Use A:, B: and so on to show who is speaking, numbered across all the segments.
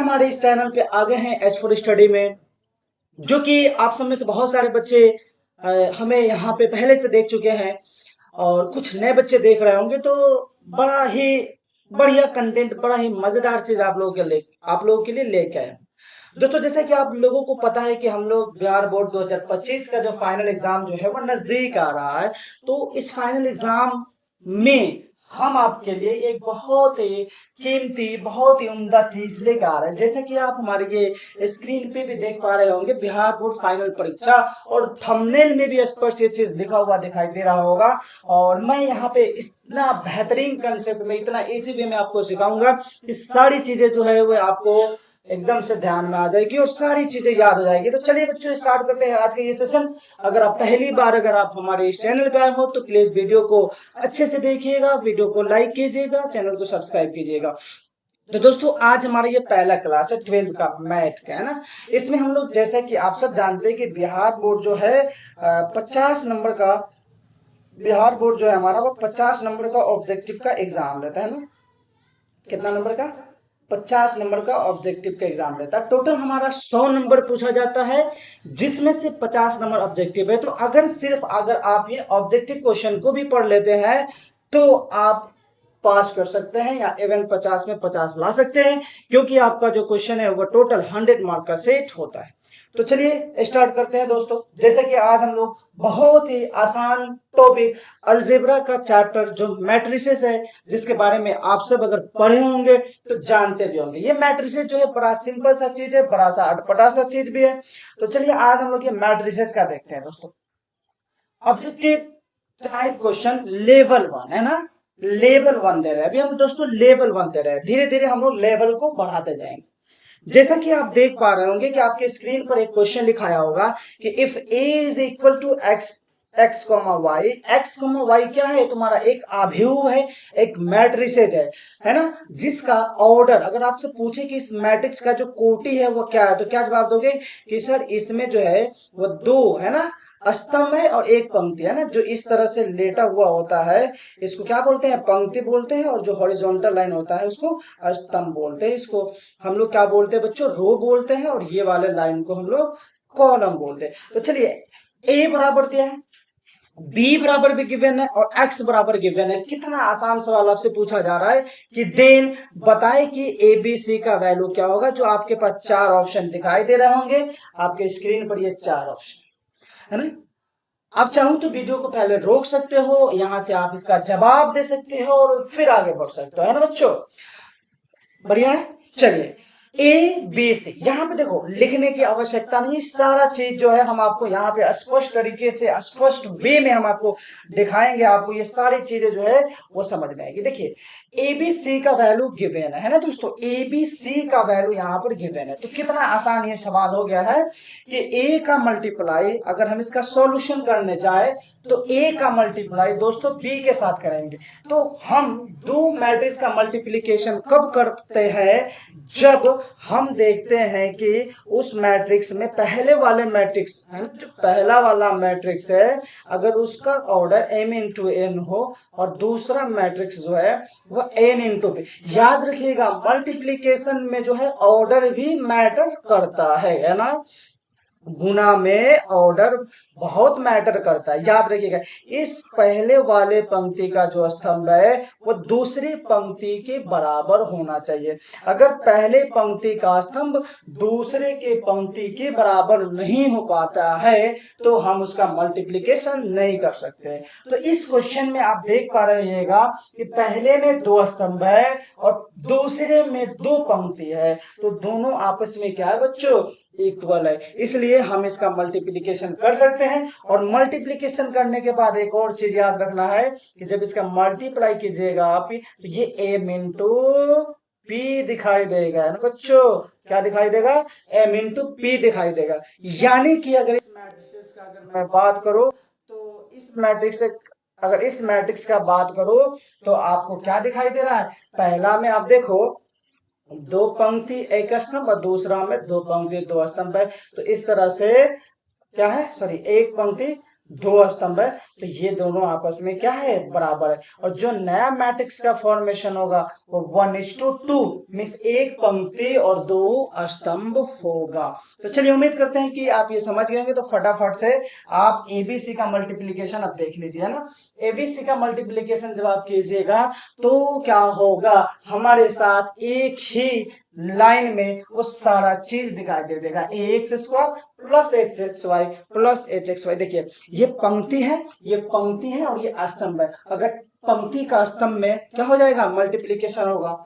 A: हमारे इस चैनल पे आ गए हैं एस फॉर स्टडी में, जो कि आप सब में से बहुत सारे बच्चे हमें यहाँ पे पहले से देख चुके हैं और कुछ नए बच्चे देख रहे होंगे। तो बड़ा ही बढ़िया कंटेंट, बड़ा ही मजेदार चीज आप लोगों के लिए लेके आए हैं। दोस्तों, जैसे कि आप लोगों को पता है कि हम लोग बिहार बोर्ड 2025 का जो फाइनल एग्जाम जो है वो नजदीक आ रहा है। तो इस फाइनल एग्जाम में हम आपके लिए एक बहुत ही कीमती, बहुत ही उम्दा चीज लेकर आ रहे हैं। जैसे कि आप हमारे ये स्क्रीन पे भी देख पा रहे होंगे, बिहार बोर्ड फाइनल परीक्षा, और थंबनेल में भी स्पष्ट ये चीज लिखा हुआ दिखाई दे रहा होगा। और मैं यहाँ पे इतना बेहतरीन कंसेप्ट में, इतना इजी वे में आपको सिखाऊंगा कि सारी चीजें जो है वो आपको एकदम से ध्यान में आ जाएगी और सारी चीजें याद हो जाएगी। तो चलिए बच्चों, स्टार्ट करते हैं आज का ये सेशन। अगर आप हमारे इस चैनल पे आए हो तो प्लीज वीडियो को अच्छे से देखिएगा, वीडियो को लाइक कीजिएगा, चैनल को सब्सक्राइब कीजिएगा। तो दोस्तों, आज हमारा ये पहला क्लास है 12th का मैथ का, है ना। इसमें हम लोग, जैसे कि आप सब जानते हैं कि बिहार बोर्ड जो है 50 नंबर का, बिहार बोर्ड जो है हमारा वो 50 नंबर का ऑब्जेक्टिव का एग्जाम लेता है ना। कितना नंबर का? 50 नंबर का ऑब्जेक्टिव का एग्जाम लेता है। टोटल हमारा 100 नंबर पूछा जाता है, जिसमें से 50 नंबर ऑब्जेक्टिव है। तो अगर आप ये ऑब्जेक्टिव क्वेश्चन को भी पढ़ लेते हैं तो आप पास कर सकते हैं, या इवन 50 में 50 ला सकते हैं, क्योंकि आपका जो क्वेश्चन है वो टोटल 100 मार्क का सेट होता है। तो चलिए स्टार्ट करते हैं दोस्तों। जैसे कि आज हम लोग बहुत ही आसान टॉपिक अलजेब्रा का चैप्टर जो मैट्रिसेस है, जिसके बारे में आप सब अगर पढ़े होंगे तो जानते भी होंगे। ये मैट्रिसेस जो है बड़ा सिंपल सा चीज है, बड़ा सा अटपटा सा चीज भी है। तो चलिए आज हम लोग ये मैट्रिसेस का देखते हैं दोस्तों। ऑब्जेक्टिव टाइप क्वेश्चन लेवल 1 है ना, लेवल 1 दे रहे हैं। अभी हम दोस्तों लेवल 1 दे रहे हैं, धीरे धीरे हम लोग लेवल को बढ़ाते जाएंगे। जैसा कि आप देख पा रहे होंगे कि आपके स्क्रीन पर एक क्वेश्चन लिखाया होगा कि if a is equal to x comma y. X comma y क्या है? तुम्हारा एक आव्यूह है, एक मैट्रिसेज है ना, जिसका ऑर्डर, अगर आपसे पूछे कि इस मैट्रिक्स का जो कोटि है वो क्या है, तो क्या जवाब दोगे कि सर इसमें जो है वो दो, है ना, स्तंभ है और एक पंक्ति, है ना, जो इस तरह से लेटा हुआ होता है। इसको क्या बोलते हैं? पंक्ति बोलते हैं। और जो हॉरिजॉन्टल लाइन होता है उसको स्तंभ बोलते हैं। इसको हम लोग क्या बोलते हैं बच्चों? रो बोलते हैं। और ये वाले लाइन को हम लोग कॉलम बोलते हैं। तो चलिए, ए बराबर दिया है, बी बराबर भी गिवन है और एक्स बराबर गिवन है। कितना आसान सवाल आपसे पूछा जा रहा है कि देन बताएं कि ए बी सी का वैल्यू क्या होगा। जो आपके पास चार ऑप्शन दिखाई दे रहे होंगे आपके स्क्रीन पर, ये चार ऑप्शन है ना। आप चाहो तो वीडियो को पहले रोक सकते हो, यहां से आप इसका जवाब दे सकते हो और फिर आगे बढ़ सकते हो, है ना बच्चों। बढ़िया है। चलिए, ए बी सी, यहाँ पे देखो लिखने की आवश्यकता नहीं, सारा चीज जो है हम आपको यहाँ पे स्पष्ट तरीके से, स्पष्ट वे में हम आपको दिखाएंगे। आपको ये सारी चीजें जो है वो समझ में आएगी। देखिए, ए बी सी का वैल्यू गिवन है ना दोस्तों, ए बी सी का वैल्यू यहाँ पर गिवन है। तो कितना आसान ये सवाल हो गया है कि ए का मल्टीप्लाई, अगर हम इसका सॉल्यूशन करने जाए तो ए का मल्टीप्लाई दोस्तों बी के साथ करेंगे। तो हम दो मैट्रिक्स का मल्टीप्लिकेशन कब करते हैं? जब हम देखते हैं कि उस मैट्रिक्स में पहले वाले मैट्रिक्स है ना, जो पहला वाला मैट्रिक्स है, अगर उसका ऑर्डर m इंटू एन हो और दूसरा मैट्रिक्स जो है वो n इंटू बी। याद रखिएगा, मल्टीप्लिकेशन में जो है ऑर्डर भी मैटर करता है ना। गुना में ऑर्डर बहुत मैटर करता है, याद रखिएगा। इस पहले वाले पंक्ति का जो स्तंभ है वो दूसरी पंक्ति के बराबर होना चाहिए। अगर पहले पंक्ति का स्तंभ दूसरे के पंक्ति के बराबर नहीं हो पाता है तो हम उसका मल्टीप्लिकेशन नहीं कर सकते। तो इस क्वेश्चन में आप देख पा रहिएगा कि पहले में दो स्तंभ है और दूसरे में दो पंक्ति है, तो दोनों आपस में क्या है बच्चों? इक्वल है। इसलिए हम इसका मल्टीप्लिकेशन कर सकते हैं। और मल्टीप्लिकेशन करने के बाद एक और चीज याद रखना है कि जब इसका मल्टीप्लाई कीजिएगा आप, तो ये m इंटू पी दिखाई देगा, है ना बच्चों। क्या दिखाई देगा? m इंटू पी दिखाई देगा। यानी कि अगर इस मैट्रिक्स का अगर मैं बात करूं तो इस मैट्रिक्स से, अगर इस मैट्रिक्स का बात करो तो आपको क्या दिखाई दे रहा है? पहला में आप देखो दो पंक्ति एक स्तंभ और दूसरा में दो पंक्ति दो स्तंभ है। तो इस तरह से क्या है, सॉरी, एक पंक्ति दो स्तंभ है, तो ये दोनों आपस में क्या है, बराबर है। और जो नया मैट्रिक्स का फॉर्मेशन होगा वो 1:2 मीन्स एक पंक्ति और दो स्तंभ होगा। तो चलिए उम्मीद करते हैं कि आप ये समझ गए होंगे। तो फटाफट से आप एबीसी का मल्टीप्लीकेशन अब देख लीजिए, है ना। एबीसी का मल्टीप्लीकेशन जब आप कीजिएगा तो क्या होगा, हमारे साथ एक ही लाइन में वो सारा चीज दिखाई दे देगा। ax² plus xy plus hxy। देखिए ये पंक्ति है, ये पंक्ति है और ये स्तंभ है। अगर पंक्ति का स्तंभ में क्या हो जाएगा, मल्टीप्लीकेशन होगा।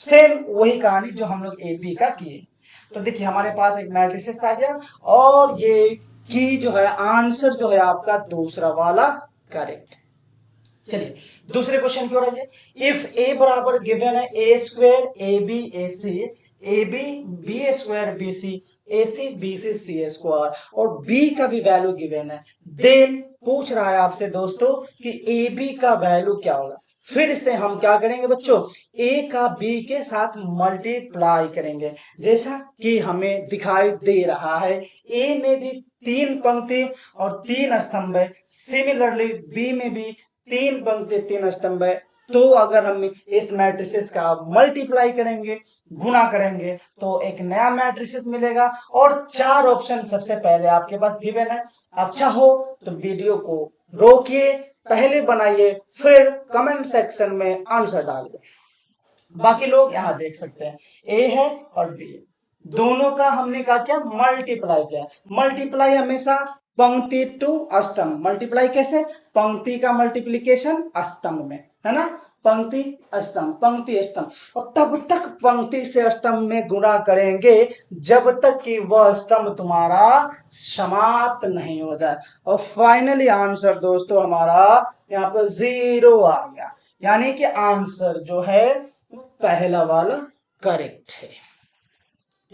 A: सेम वही कहानी जो हम लोग एबी का किए। तो देखिए हमारे पास एक मैट्रिसेस आ गया और ये की जो है आंसर जो है आपका दूसरा वाला करेक्ट। चलिए दूसरे क्वेश्चन की ओर आइए। इफ ए बराबर गिवन है a² ab ac ab b² bc ac bc c² और b का भी वैल्यू गिवन है, देन पूछ रहा है आपसे दोस्तों कि ab का वैल्यू क्या होगा। फिर से हम क्या करेंगे बच्चों, a का b के साथ मल्टीप्लाई करेंगे, जैसा कि हमें दिखाई दे रहा है। a में भी 3 पंक्ति और 3 स्तंभ है, सिमिलरली b में भी 3 पंक्ति 3 स्तंभ है। तो अगर हम इस मैट्रिसेस का मल्टीप्लाई करेंगे, गुणा करेंगे, तो एक नया मैट्रिसेस मिलेगा और 4 ऑप्शन सबसे पहले आपके पास गिवन है। आप चाहो तो वीडियो को रोकिए, पहले बनाइए, फिर कमेंट सेक्शन में आंसर डालिए। बाकी लोग यहाँ देख सकते हैं, ए है और बी है, दोनों का हमने कहा क्या, मल्टीप्लाई किया। मल्टीप्लाई हमेशा पंक्ति टू स्तंभ, मल्टीप्लाई कैसे, पंक्ति का मल्टीप्लीकेशन स्तंभ में, है ना, पंक्ति स्तंभ पंक्ति स्तंभ। और तब तक पंक्ति से स्तंभ में गुणा करेंगे जब तक कि वह स्तंभ तुम्हारा समाप्त नहीं हो जाए। और फाइनली आंसर दोस्तों हमारा यहाँ पर 0 आ गया, यानी कि आंसर जो है पहला वाला करेक्ट है।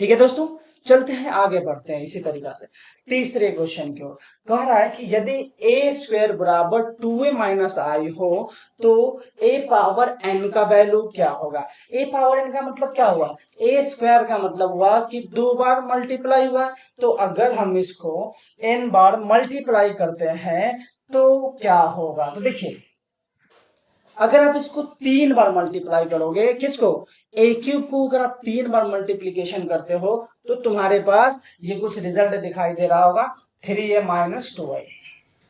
A: ठीक है दोस्तों, चलते हैं आगे बढ़ते हैं इसी तरीका से तीसरे क्वेश्चन की ओर। कह रहा है कि यदि a² बराबर 2a माइनस आई हो तो a पावर n का वैल्यू क्या होगा। a पावर n का मतलब क्या हुआ, a² का मतलब हुआ कि 2 बार मल्टीप्लाई हुआ। तो अगर हम इसको n बार मल्टीप्लाई करते हैं तो क्या होगा। तो देखिए अगर आप इसको 3 बार मल्टीप्लाई करोगे, किसको, a³ को अगर आप 3 बार मल्टीप्लीकेशन करते हो तो तुम्हारे पास ये कुछ रिजल्ट दिखाई दे रहा होगा, 3a माइनस 2i।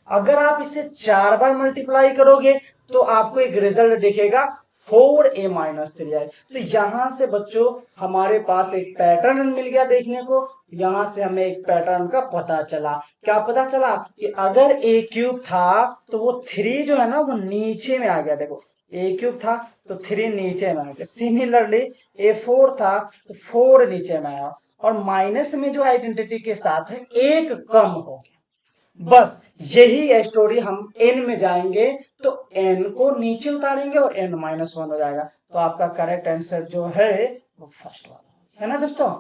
A: अगर आप इसे 4 बार मल्टीप्लाई करोगे तो आपको एक रिजल्ट दिखेगा 4a माइनस 3i। तो यहां से बच्चों हमारे पास एक पैटर्न मिल गया देखने को। यहां से हमें एक पैटर्न का पता चला, क्या पता चला कि अगर a³ था तो वो 3 जो है ना वो नीचे में आ गया। देखो a³ था तो 3 नीचे में आ गया। सिमिलरली a4 था तो 4 नीचे में आया और माइनस में जो आइडेंटिटी के साथ है एक कम हो गया। बस यही स्टोरी, हम n में जाएंगे तो n को नीचे उतारेंगे और n माइनस 1 हो जाएगा। तो आपका करेक्ट आंसर जो है वो फर्स्ट वाला है ना दोस्तों।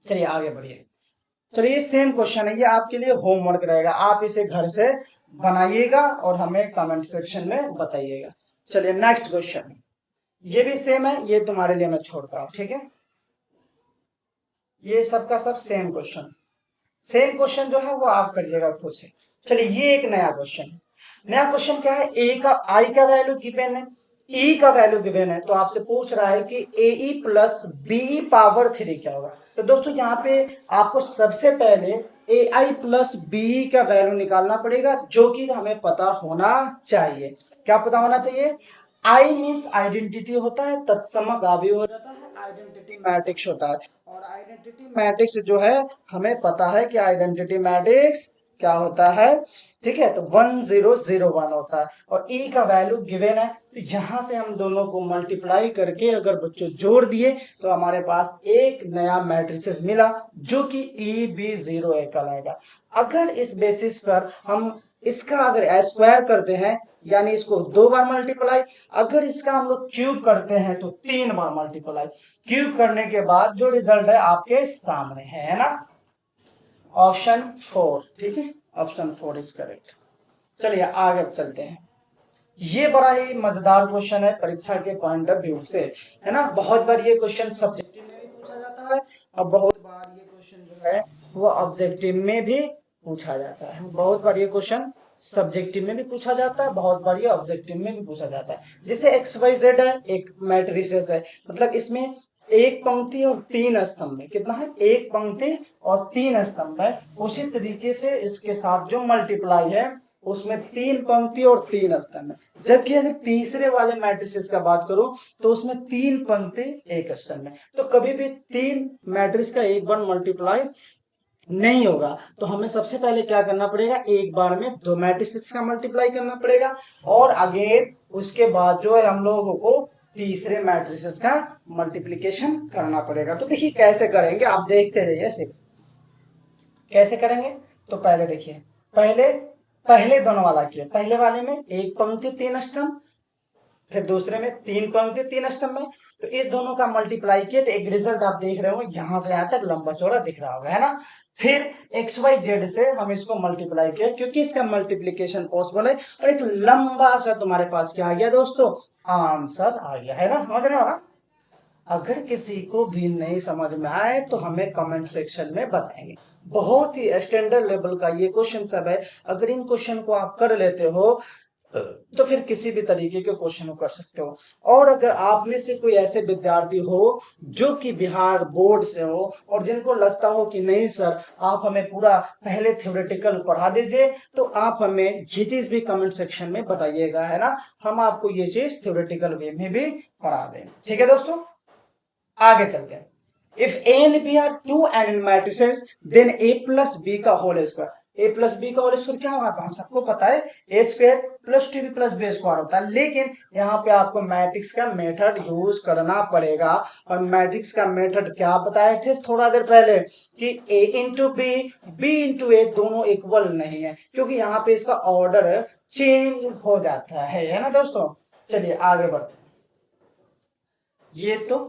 A: चलिए आगे बढ़िए। चलिए सेम क्वेश्चन है, ये आपके लिए होमवर्क रहेगा, आप इसे घर से बनाइएगा और हमें कमेंट सेक्शन में बताइएगा। चलिए नेक्स्ट क्वेश्चन, ये भी सेम है, ये तुम्हारे लिए मैं छोड़ता हूं, ठीक है। ये सबका सब सेम क्वेश्चन, सेम क्वेश्चन जो है वो आप करिएगा खुद से। चलिए ये एक नया क्वेश्चन, नया क्वेश्चन क्या है, ए का आई का वैल्यू गिवन है, ई का वैल्यू गिवन है। तो आपसे पूछ रहा है कि ए प्लस बी पावर 3 क्या होगा। तो दोस्तों यहाँ पे आपको सबसे पहले ए आई प्लस बी का वैल्यू निकालना पड़ेगा, जो कि हमें पता होना चाहिए। क्या पता होना चाहिए, आई मीन्स आइडेंटिटी होता है, तत्समक अवयव हो जाता है, आइडेंटिटी मैट्रिक्स होता है। और आइडेंटिटी मैट्रिक्स जो है हमें पता है कि आइडेंटिटी मैट्रिक्स क्या होता है, ठीक है। तो 1001 होता है और ई का वैल्यू गिवन है। तो यहां से हम दोनों को मल्टीप्लाई करके अगर बच्चों जोड़ दिए तो हमारे पास एक नया मैट्रिक्स मिला जो कि EB0A कहलाएगा। अगर इस बेसिस पर हम इसका अगर स्क्वायर करते हैं यानी इसको 2 बार मल्टीप्लाई, अगर इसका हम लोग क्यूब करते हैं तो 3 बार मल्टीप्लाई, क्यूब करने के बाद जो रिजल्ट है आपके सामने है ना, ऑप्शन 4, ठीक है, ऑप्शन 4 इज करेक्ट। चलिए आगे चलते हैं। ये बड़ा ही मजेदार क्वेश्चन है परीक्षा के पॉइंट ऑफ व्यू से, है ना। बहुत बार ये क्वेश्चन सब्जेक्टिव में भी पूछा जाता है और बहुत बार ये क्वेश्चन जो है वो ऑब्जेक्टिव में भी पूछा जाता है। बहुत बार ये क्वेश्चन सब्जेक्टिव में भी पूछा जाता है, बहुत बार ये ऑब्जेक्टिव में भी पूछा जाता है। जैसे एक्स वाई जेड है, एक मैट्रिसेस है, मतलब इसमें एक पंक्ति और तीन स्तंभ है। कितना है? एक पंक्ति और तीन स्तंभ है। उसी तरीके से इसके साथ जो मल्टीप्लाई है उसमें तीन पंक्ति और तीन स्तंभ है। जबकि अगर तीसरे वाले मैट्रिसेस का बात करूं तो उसमें तीन पंक्ति एक स्तंभ है। तो कभी भी तीन मैट्रिक्स का एक बार मल्टीप्लाई नहीं होगा। तो हमें सबसे पहले क्या करना पड़ेगा, एक बार में दो मैट्रिसेस का मल्टीप्लाई करना पड़ेगा और अगेन उसके बाद जो है हम लोगों को तीसरे मैट्रिसेस का मल्टीप्लिकेशन करना पड़ेगा। तो देखिए कैसे करेंगे, आप देखते जाइए सिर्फ कैसे करेंगे। तो पहले देखिए, पहले दोनों वाला किया, पहले वाले में एक पंक्ति तीन स्तंभ, फिर दूसरे में तीन पंक्ति तीन स्तंभ में। तो इस दोनों का मल्टीप्लाई किया तो एक रिजल्ट आप देख रहे हो यहां से यहां तक लंबा चौड़ा दिख रहा होगा, है ना। फिर एक्स वाई जेड से हम इसको मल्टीप्लाई किया क्योंकि इसका मल्टीप्लिकेशन पॉसिबल है, और एक लंबा सा तुम्हारे पास क्या आ गया दोस्तों, आंसर आ गया, है ना। समझ रहे हो ना। अगर किसी को भी नहीं समझ में आए तो हमें कमेंट सेक्शन में बताएंगे। बहुत ही स्टैंडर्ड लेवल का ये क्वेश्चन सब है। अगर इन क्वेश्चन को आप कर लेते हो तो फिर किसी भी तरीके के क्वेश्चन को कर सकते हो। और अगर आप में से कोई ऐसे विद्यार्थी हो जो कि बिहार बोर्ड से हो और जिनको लगता हो कि नहीं सर आप हमें पूरा पहले थ्योरेटिकल पढ़ा दीजिए, तो आप हमें ये चीज भी कमेंट सेक्शन में बताइएगा, है ना। हम आपको ये चीज थ्योरेटिकल वे में भी पढ़ा दें। ठीक है दोस्तों, आगे चलते हैं। If A and B are two and matrices then A plus B का whole square. A plus B का होल स्क्वायर क्या होगा, हम सबको पता है A square plus two B plus B square होता है। लेकिन यहाँ पे आपको मैट्रिक्स का मेथड यूज करना पड़ेगा। और मैट्रिक्स का मेथड क्या बताए थे थोड़ा देर पहले कि ए इंटू बी इंटू ए दोनों इक्वल नहीं है, क्योंकि यहाँ पे इसका ऑर्डर चेंज हो जाता है ना दोस्तों। चलिए आगे बढ़ते हैं। ये तो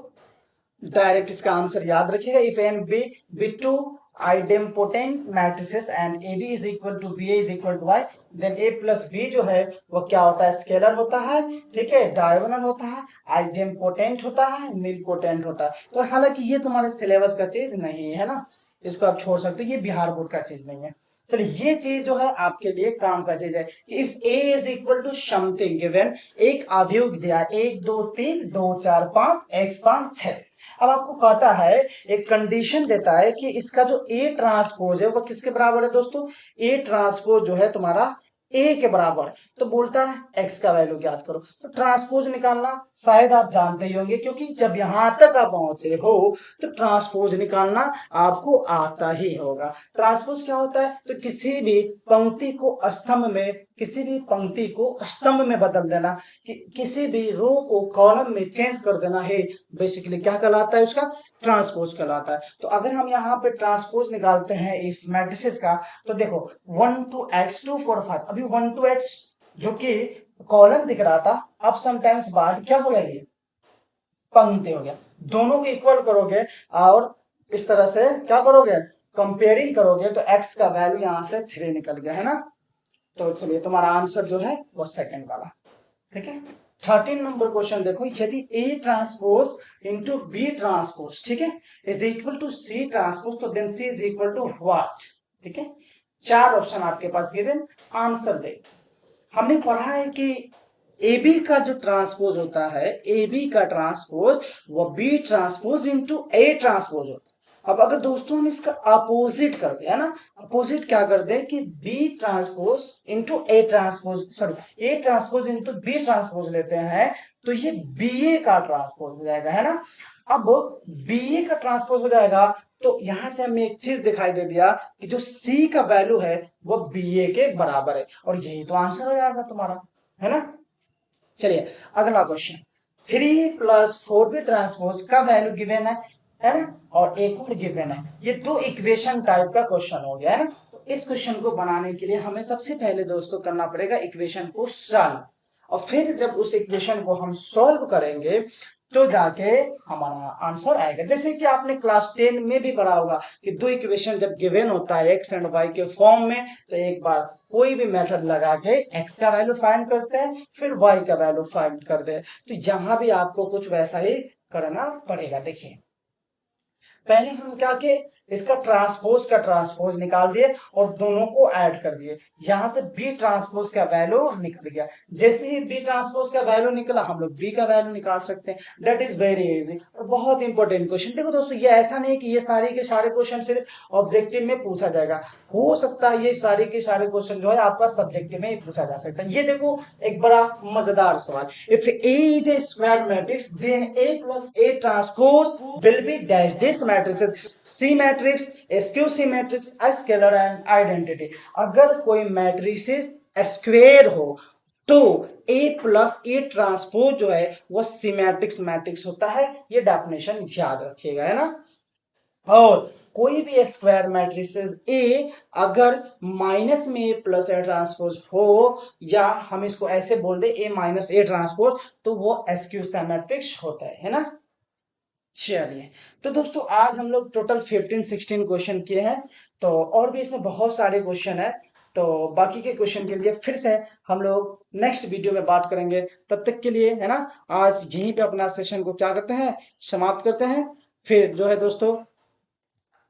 A: डायरेक्ट इसका आंसर याद रखिएगा। If and B two idempotent matrices and A B is equal to B is equal to Y, then A plus B जो है वो क्या होता है, स्केलर होता है, ठीक है, डायगोनल होता है, आइडेम्पोटेंट होता है, नीलपोटेंट होता है। तो हालांकि ये तुम्हारे सिलेबस का चीज नहीं है ना, इसको आप छोड़ सकते हो, ये बिहार बोर्ड का चीज नहीं है। चलिए ये चीज जो है आपके लिए काम का चीज है कि if A is equal to something given, एक अभियोग दिया 1 2 3 2 4 5 x 5 6। अब आपको कहता है, एक कंडीशन देता है कि इसका जो ए ट्रांसपोज है वो किसके बराबर है दोस्तों, ए ट्रांसपोज जो है तुम्हारा ए के बराबर है। तो बोलता है एक्स का वैल्यू ज्ञात करो। तो ट्रांसपोज निकालना शायद आप जानते ही होंगे, क्योंकि जब यहां तक आप पहुंचे हो तो ट्रांसपोज निकालना आपको आता ही होगा। ट्रांसपोज क्या होता है, तो किसी भी पंक्ति को स्तंभ में, किसी भी पंक्ति को स्तंभ में बदल देना, कि किसी भी रो को कॉलम में चेंज कर देना है, बेसिकली क्या कहलाता है, उसका ट्रांसपोज कहलाता है। तो अगर हम यहाँ पे ट्रांसपोज निकालते हैं इस मैट्रिसेस का, तो देखो 1 2 x 2 4 5, अभी 1 2 x जो कि कॉलम दिख रहा था, अब समटाइम्स बाद क्या हो गया, ये पंक्ति हो गया। दोनों को इक्वल करोगे और इस तरह से क्या करोगे, कंपेयरिंग करोगे, तो x का वैल्यू यहाँ से 3 निकल गया, है ना। तो चलिए तुम्हारा आंसर जो है वो सेकंड वाला, ठीक है। 13 नंबर क्वेश्चन देखो, यदि A transpose into B transpose, ठीक है, is equal to C transpose, तो then C is equal to what, ठीक है। चार ऑप्शन आपके पास गिवन, आंसर दे। हमने पढ़ा है कि ए बी का जो ट्रांसपोज होता है, ए बी का ट्रांसपोज वो B transpose into A transpose होता है। अब अगर दोस्तों हम इसका अपोजिट कर दे, है ना, अपोजिट क्या कर दे कि B transpose into A transpose, sorry A transpose into B transpose लेते हैं, तो ये बी ए का ट्रांसपोज हो जाएगा, है ना। अब बी ए का ट्रांसपोज हो जाएगा तो यहां से हमें एक चीज दिखाई दे दिया कि जो सी का वैल्यू है वो बी ए के बराबर है, और यही तो आंसर हो जाएगा तुम्हारा, है ना। चलिए अगला क्वेश्चन, 3 + 4b ट्रांसपोज का वैल्यू गिवन है ना, और एक और गिवन है। ये दो इक्वेशन टाइप का क्वेश्चन हो गया, है ना। तो इस क्वेश्चन को बनाने के लिए हमें सबसे पहले दोस्तों करना पड़ेगा इक्वेशन को सॉल्व, और फिर जब उस इक्वेशन को हम सॉल्व करेंगे तो जाके हमारा आंसर आएगा। जैसे कि आपने क्लास 10 में भी पढ़ा होगा कि दो इक्वेशन जब गिवन होता है एक्स एंड वाई के फॉर्म में, तो एक बार कोई भी मेथड लगा के एक्स का वैल्यू फाइंड करते हैं, फिर वाई का वैल्यू फाइंड करते हैं। तो यहां भी आपको कुछ वैसा ही करना पड़ेगा। देखिए पहले हम क्या किए, इसका ट्रांसपोज निकाल दिए और दोनों को ऐड कर दिए, यहां से बी ट्रांसपोज का वैल्यू निकल गया। जैसे ही बी ट्रांसपोज का वैल्यू निकला हम लोग बी का वैल्यू निकाल सकते हैं। दैट इज वेरी इजी और बहुत इंपॉर्टेंट क्वेश्चन। देखो दोस्तों, ये ऐसा नहीं कि ये सारे के सारे क्वेश्चन सिर्फ ऑब्जेक्टिव में पूछा जाएगा, हो सकता है ये सारे के सारे क्वेश्चन जो है आपका सब्जेक्टिव में ही पूछा जा सकता है। ये देखो एक बड़ा मजेदार सवाल, if A is a square matrix then A plus A transpose will be dash this matrix C matrix SQ C matrix scalar and identity. अगर कोई मैट्रिक्स स्क्वायर हो तो ए प्लस ए ट्रांसपोज जो है वो सिमेट्रिक्स मैट्रिक्स होता है, ये डेफिनेशन याद रखिएगा, है ना। और कोई भी स्क्वायर मैट्रिसेस ए अगर माइनस में ए प्लस ए ट्रांसपोज हो, या हम इसको ऐसे बोल दे ए माइनस ए ट्रांसपोज, तो वो एसक्यू सिमेट्रिक्स होता है ना। चलिए, तो दोस्तों आज हम लोग टोटल 15-16 क्वेश्चन किए हैं, तो और भी इसमें बहुत सारे क्वेश्चन है, तो बाकी के क्वेश्चन के लिए फिर से हम लोग नेक्स्ट वीडियो में बात करेंगे। तब तक के लिए, है ना, आज यहीं पे अपना सेशन को क्या करते हैं, समाप्त करते हैं। फिर जो है दोस्तों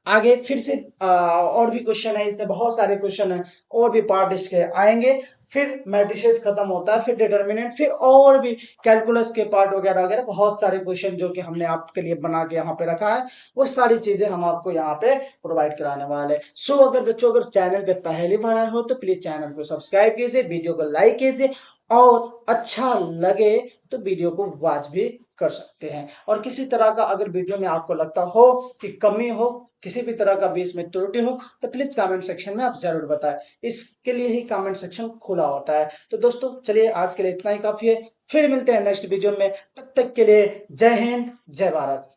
A: आगे फिर से और भी क्वेश्चन है, इससे बहुत सारे क्वेश्चन है, और भी पार्ट इसके आएंगे। फिर मैट्रिसेस खत्म होता है, फिर डिटर्मिनेंट, फिर और भी कैलकुलस के पार्ट वगैरह वगैरह बहुत सारे क्वेश्चन जो कि हमने आपके लिए बना के यहाँ पे रखा है, वो सारी चीजें हम आपको यहाँ पे प्रोवाइड कराने वाले हैं। सो अगर बच्चों अगर चैनल पे पहली बार आए हो तो प्लीज चैनल को सब्सक्राइब कीजिए, वीडियो को लाइक कीजिए, और अच्छा लगे तो वीडियो को वॉच भी कर सकते हैं। और किसी तरह का अगर वीडियो में आपको लगता हो कि कमी हो, किसी भी तरह का बीच में त्रुटि हो, तो प्लीज कमेंट सेक्शन में आप जरूर बताएं, इसके लिए ही कमेंट सेक्शन खुला होता है। तो दोस्तों चलिए आज के लिए इतना ही काफी है, फिर मिलते हैं नेक्स्ट वीडियो में, तब तक के लिए जय हिंद जय भारत।